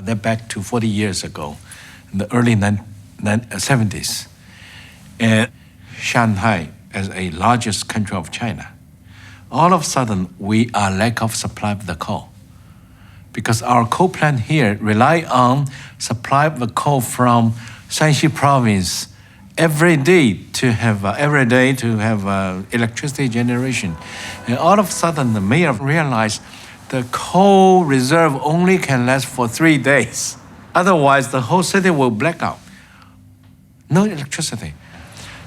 They're back to 40 years ago, in the early 70s. And Shanghai, as a largest country of China, all of a sudden, we are lack of supply of the coal. Because our coal plant here rely on supply of the coal from Shanxi province every day to have electricity generation. And all of a sudden, the mayor realized the coal reserve only can last for 3 days. Otherwise, the whole city will black out. No electricity.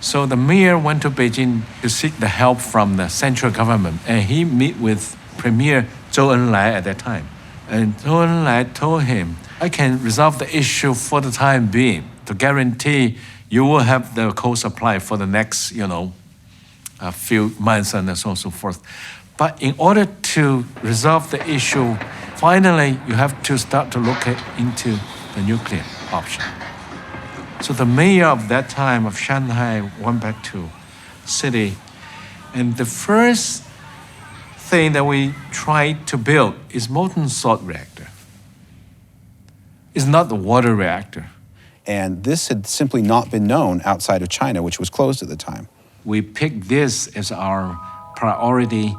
So the mayor went to Beijing to seek the help from the central government, and he met with Premier Zhou Enlai at that time. And Zhou Enlai told him, I can resolve the issue for the time being to guarantee you will have the coal supply for the next, a few months and so on and so forth. But in order to resolve the issue, finally, you have to start to look into the nuclear option. So the mayor of that time of Shanghai went back to city, and the first thing that we tried to build is molten salt reactor. It's not the water reactor. And this had simply not been known outside of China, which was closed at the time. We picked this as our priority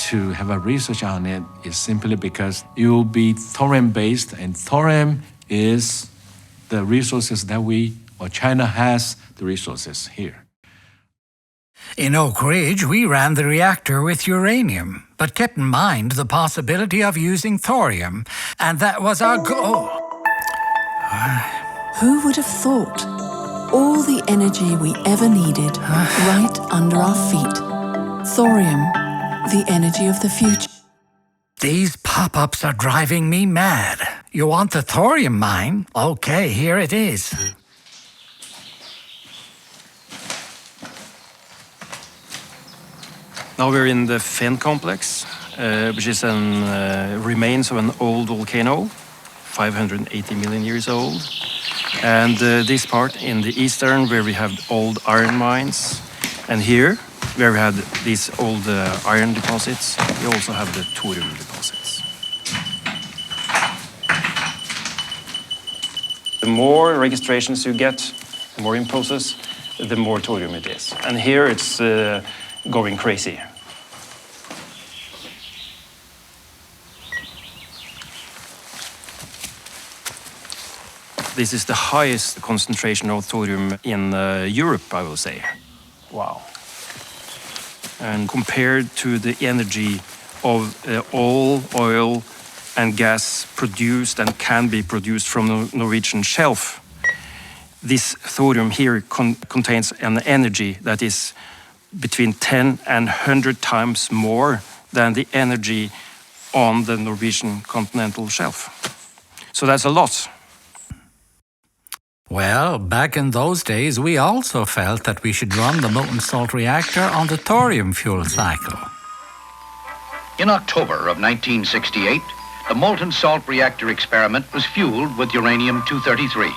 to have a research on it is simply because it will be thorium-based, and thorium is the resources that China has the resources here. In Oak Ridge, we ran the reactor with uranium, but kept in mind the possibility of using thorium, and that was our goal. Who would have thought? All the energy we ever needed, right under our feet. Thorium, the energy of the future. These pop-ups are driving me mad. You want the thorium mine? Okay, here it is. Now we're in the Fen complex, which is remains of an old volcano, 580 million years old. And this part in the eastern, where we have old iron mines. And here, where we had these old iron deposits, we also have the thorium deposits. The more registrations you get, the more in process, the more thorium it is. And here it's going crazy. This is the highest concentration of thorium in Europe, I will say. Wow. And compared to the energy of all oil and gas produced and can be produced from the Norwegian shelf, this thorium here contains an energy that is between 10 and 100 times more than the energy on the Norwegian continental shelf. So that's a lot. Well, back in those days, we also felt that we should run the molten salt reactor on the thorium fuel cycle. In October of 1968, the molten salt reactor experiment was fueled with uranium-233.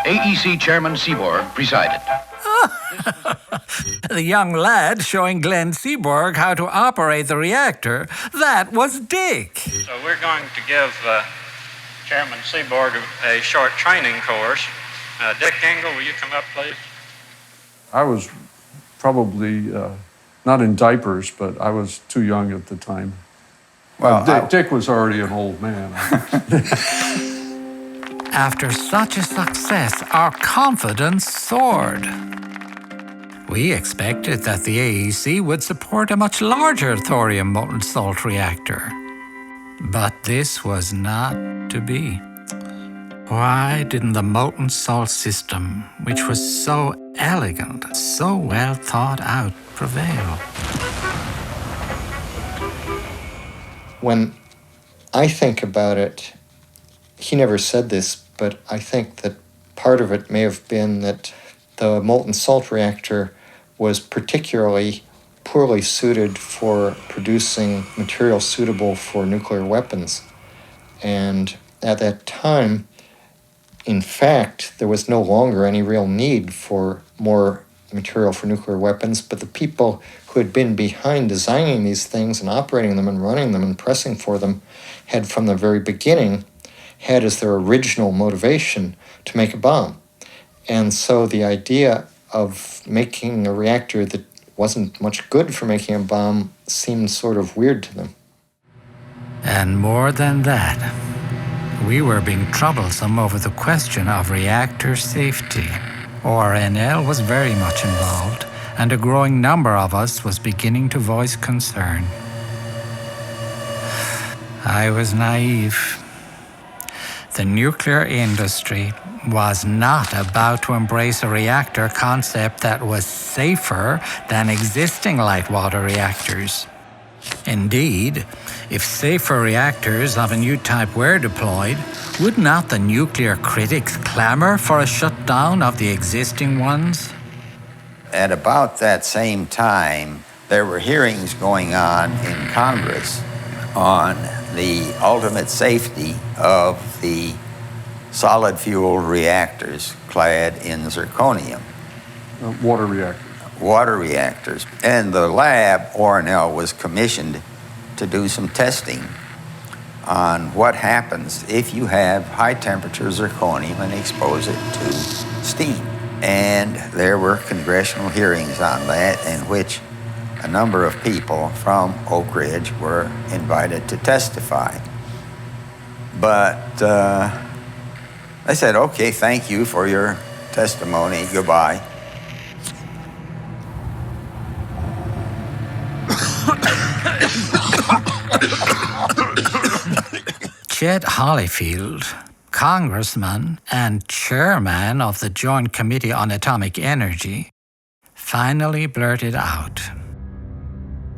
AEC Chairman Seaborg presided. The young lad showing Glenn Seaborg how to operate the reactor, that was Dick. So we're going to give Chairman Seaborg a short training course. Dick Engel, will you come up, please? I was probably not in diapers, but I was too young at the time. Well, Dick was already an old man. After such a success, our confidence soared. We expected that the AEC would support a much larger thorium molten salt reactor. But this was not to be. Why didn't the molten salt system, which was so elegant, so well thought out, prevail? When I think about it, he never said this, but I think that part of it may have been that the molten salt reactor was particularly poorly suited for producing material suitable for nuclear weapons. And at that time, in fact, there was no longer any real need for more material for nuclear weapons, but the people who had been behind designing these things and operating them and running them and pressing for them had from the very beginning had as their original motivation to make a bomb. And so the idea of making a reactor that wasn't much good for making a bomb seemed sort of weird to them. And more than that, we were being troublesome over the question of reactor safety. ORNL was very much involved, and a growing number of us was beginning to voice concern. I was naive. The nuclear industry was not about to embrace a reactor concept that was safer than existing light water reactors. Indeed, if safer reactors of a new type were deployed, would not the nuclear critics clamor for a shutdown of the existing ones? At about that same time, there were hearings going on in Congress on the ultimate safety of the solid fuel reactors clad in zirconium. Water reactors. Water reactors. And the lab, ORNL, was commissioned to do some testing on what happens if you have high temperature zirconium and expose it to steam. And there were congressional hearings on that in which a number of people from Oak Ridge were invited to testify. But I said, okay, thank you for your testimony, goodbye. Chet Hollyfield, congressman and chairman of the Joint Committee on Atomic Energy, finally blurted out,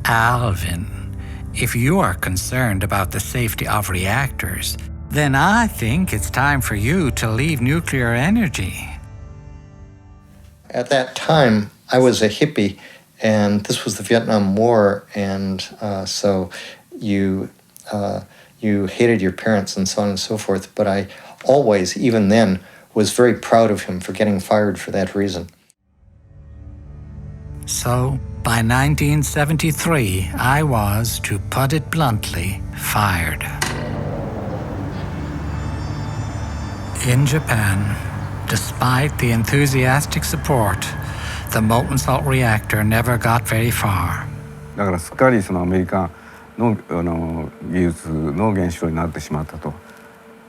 "Alvin, if you are concerned about the safety of reactors, then I think it's time for you to leave nuclear energy." At that time, I was a hippie, and this was the Vietnam War, and so you hated your parents and so on and so forth, but I always, even then, was very proud of him for getting fired for that reason. So, by 1973, I was, to put it bluntly, fired. In Japan, despite the enthusiastic support, the molten salt reactor never got very far. だからすっかりそのアメリカの技術の原子炉になってしまったと。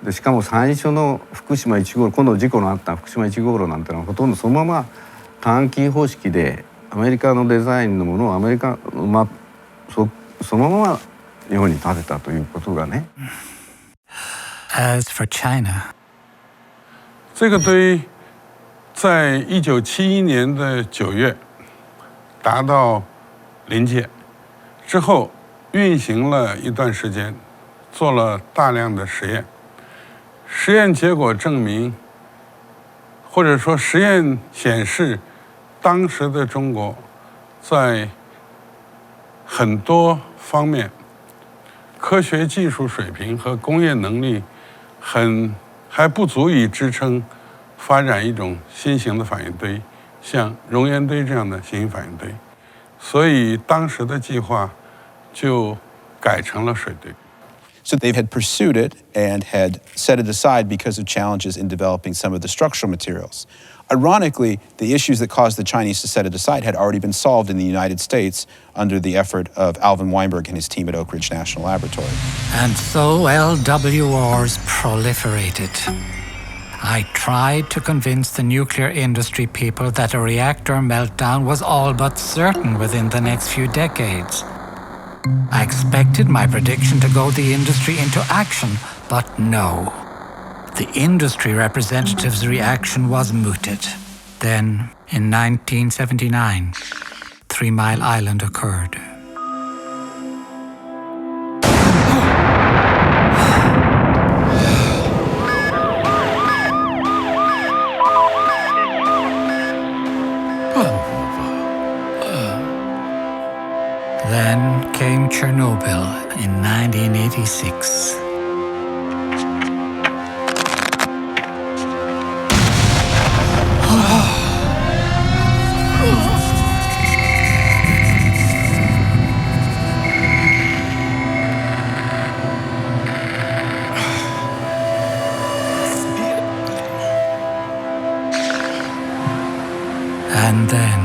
でしかも最初の福島1号炉、今度事故のあった福島1号炉なんてのはほとんどそのまま短期方式でアメリカのデザインのものをアメリカ、そのまま日本に建てたということがね。As for China, 这个堆在1971年的9月达到临界之后，运行了一段时间，做了大量的实验。实验结果证明，或者说实验显示，当时的中国在很多方面科学技术水平和工业能力还不足以支撑发展一种新型的反应堆，像熔岩堆这样的新型反应堆，所以当时的计划就改成了水堆。 So they had pursued it and had set it aside because of challenges in developing some of the structural materials. Ironically, the issues that caused the Chinese to set it aside had already been solved in the United States under the effort of Alvin Weinberg and his team at Oak Ridge National Laboratory. and so LWRs proliferated. I tried to convince the nuclear industry people that a reactor meltdown was all but certain within the next few decades. I expected my prediction to goad the industry into action, but no. The industry representative's reaction was mooted. Then, in 1979, 3 Mile Island occurred. Then came Chernobyl in 1986. And then...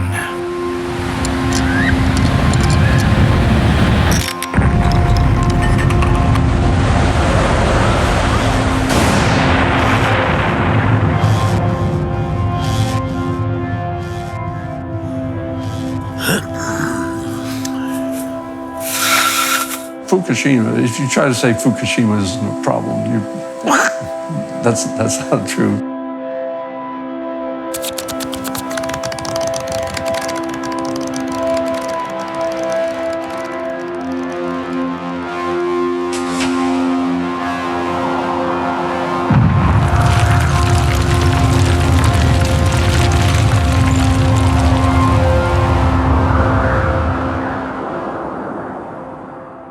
Fukushima, if you try to say Fukushima isn't a problem, that's not true.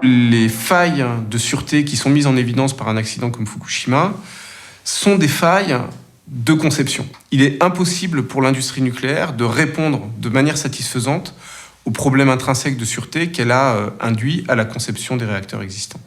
Les failles de sûreté qui sont mises en évidence par un accident comme Fukushima sont des failles de conception. Il est impossible pour l'industrie nucléaire de répondre de manière satisfaisante aux problèmes intrinsèques de sûreté qu'elle a induits à la conception des réacteurs existants.